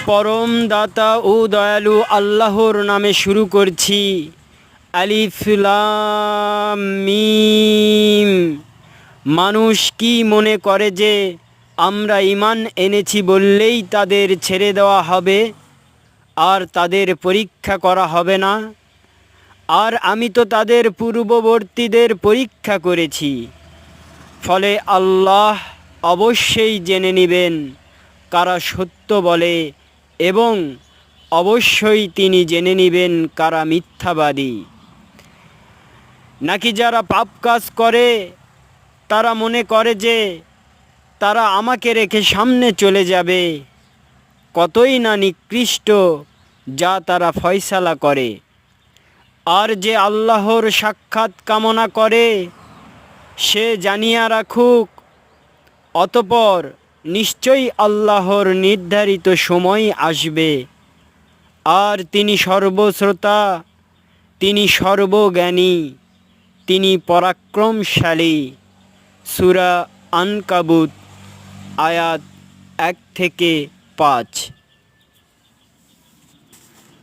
পরম দাতা ও দয়ালু আল্লাহর নামে শুরু করছি। আলিফ লাম মিম। মানুষ কি মনে করে যে আমরা ঈমান এনেছি বললেই তাদের ছেড়ে দেওয়া হবে আর তাদের পরীক্ষা করা হবে না? আর আমি তো তাদের পূর্ববর্তীদের পরীক্ষা করেছি। ফলে আল্লাহ অবশ্যই জেনে নেবেন কারা সত্য বলে এবং অবশ্যই তিনি জেনে নেবেন কারা মিথ্যাবাদী। নাকি যারা পাপ কাজ করে তারা মনে করে যে তারা আমাকে রেখে সামনে চলে যাবে। কতই না নিকৃষ্ট যা তারা ফয়সালা করে। আর যে আল্লাহর সাক্ষাৎ কামনা করে সে জানিয়া রাখুক, অতঃপর নিশ্চয়ই আল্লাহর নির্ধারিত সময় আসবে। আর তিনি সর্বশ্রোতা, তিনি সর্বজ্ঞানী, তিনি পরাক্রমশালী। সূরা আনকাবুত আয়াত 1 থেকে 5।